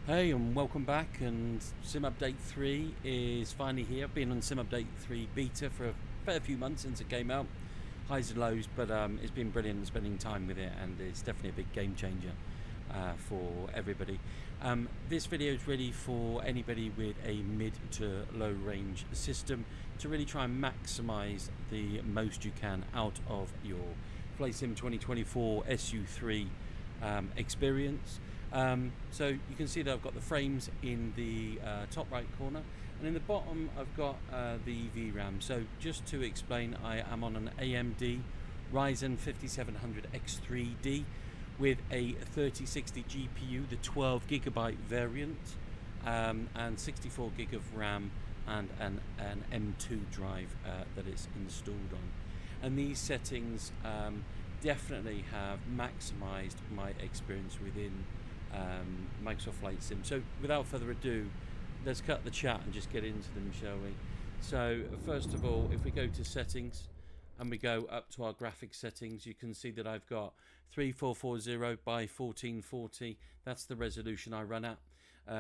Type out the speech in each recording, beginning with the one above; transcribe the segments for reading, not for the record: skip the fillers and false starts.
Hey, and welcome back. And Sim Update 3 is finally here. I've been on Sim Update 3 beta for a fair few months since it came out. Highs and lows, but it's been brilliant spending time with it, and it's definitely a big game changer for everybody. This video is really for anybody with a mid to low range system to really try and maximize the most you can out of your Flight Sim 2024 SU3 experience. So you can see that I've got the frames in the top right corner, and in the bottom I've got the VRAM. So just to explain, I am on an AMD Ryzen 5700X3D with a 3060 GPU, the 12 gigabyte variant, and 64 gig of RAM and an M2 drive that it's installed on. And these settings definitely have maximized my experience within Microsoft Flight Sim. So without further ado, let's cut the chat and just get into them, shall we? So first of all, if we go to settings and we go up to our graphics settings, you can see that I've got 3440 by 1440. That's the resolution I run at.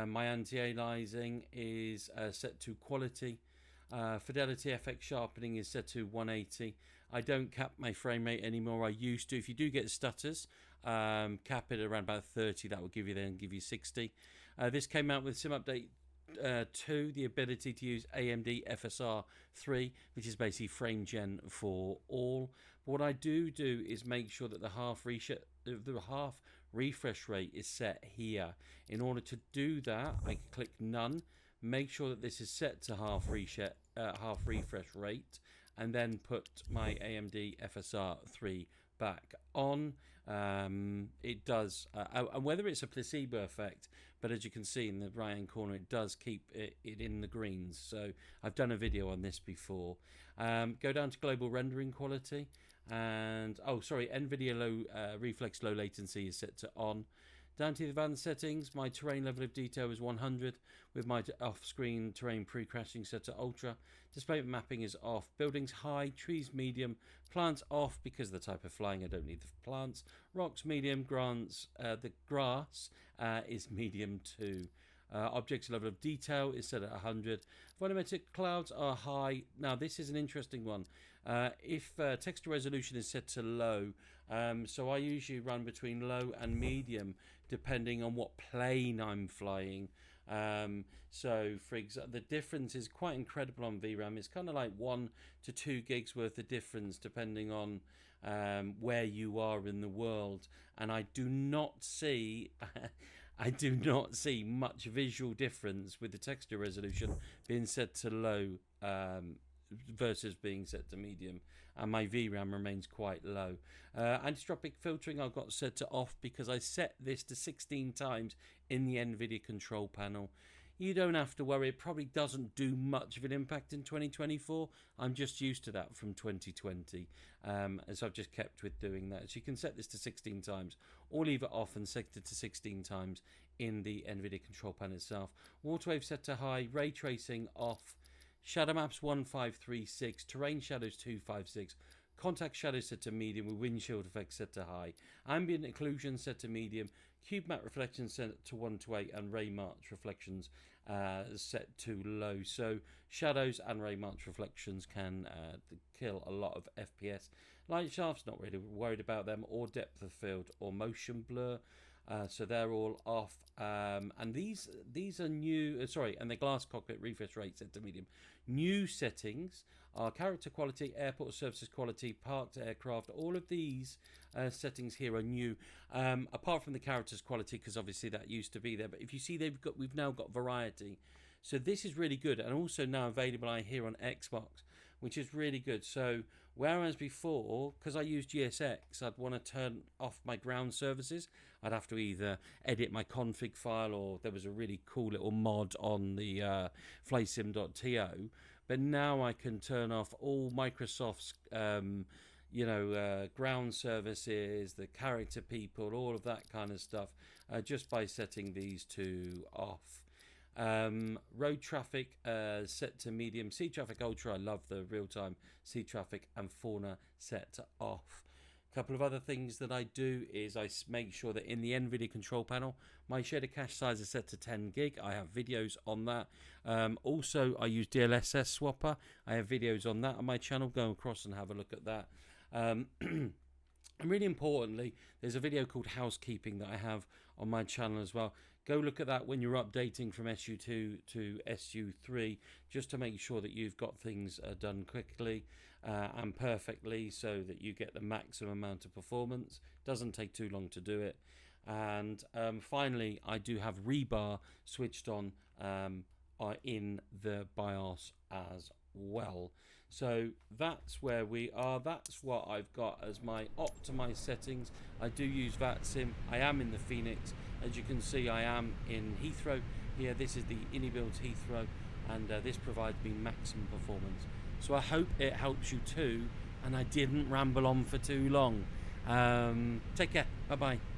My anti-aliasing is set to quality. Fidelity FX sharpening is set to 180. I don't cap my frame rate anymore. I used to. If you do get stutters, cap it around about 30. That will give you 60. This came out with Sim Update 2, the ability to use AMD FSR 3, which is basically frame gen for all. But what I do is make sure that the half refresh rate is set here. In order to do that, I can click none. Make sure that this is set to half refresh rate, and then put my AMD FSR 3 back on. It does, and whether it's a placebo effect, but as you can see in the right hand corner, it does keep it in the greens. So I've done a video on this before. Go down to global rendering quality, and NVIDIA reflex low latency is set to on. Down to the advanced settings, my terrain level of detail is 100, with my off-screen terrain pre-crashing set to ultra. Display mapping is off. Buildings high, trees medium, plants off because of the type of flying. I don't need the plants. Rocks medium, the grass is medium too. Objects level of detail is set at 100. Volumetric clouds are high. Now this is an interesting one. If texture resolution is set to low, so I usually run between low and medium depending on what plane I'm flying. So for example, the difference is quite incredible on VRAM. It's kind of like 1 to 2 gigs worth of difference depending on where you are in the world, and I do not see much visual difference with the texture resolution being set to low versus being set to medium, and my VRAM remains quite low. Anisotropic filtering I've got set to off because I set this to 16 times in the NVIDIA control panel. You don't have to worry, it probably doesn't do much of an impact in 2024. I'm just used to that from 2020, so I've just kept with doing that. So you can set this to 16 times or leave it off and set it to 16 times in the NVIDIA control panel itself. Waterwave set to high, ray tracing off, shadow maps 1536, terrain shadows 256, contact shadows set to medium with windshield effects set to high, ambient occlusion set to medium, cube matte reflections set to 1 to 8, and ray march reflections set to low. So shadows and ray march reflections can kill a lot of FPS. Light shafts, not really worried about them, or depth of field or motion blur. So they're all off, and these are new. And the glass cockpit refresh rate set to medium. New settings are character quality, airport services quality, parked aircraft. All of these settings here are new, apart from the characters quality, because obviously that used to be there. But if you see, we've now got variety. So this is really good, and also now available here on Xbox, which is really good. So whereas before, because I use GSX, I'd want to turn off my ground services. I'd have to either edit my config file, or there was a really cool little mod on the flightsim.to. But now I can turn off all Microsoft's ground services, the character people, all of that kind of stuff, just by setting these two off. Road traffic set to medium, sea traffic ultra, I love the real-time sea traffic, and fauna set to off. A couple of other things that I do is I make sure that in the NVIDIA control panel, my shader cache size is set to 10 gig. I have videos on that. Also, I use DLSS swapper. I have videos on that on my channel. Go across and have a look at that. And really importantly, there's a video called Housekeeping that I have on my channel as well. Go look at that when you're updating from SU2 to SU3, just to make sure that you've got things done quickly and perfectly, so that you get the maximum amount of performance. Doesn't take too long to do it. And finally, I do have rebar switched on in the BIOS as well. So that's where we are. That's what I've got as my optimized settings. I do use VATSIM. I am in the Phoenix. As you can see, I am in Heathrow here. This is the InnyBuilds Heathrow, and this provides me maximum performance. So I hope it helps you too, and I didn't ramble on for too long. Take care. Bye bye.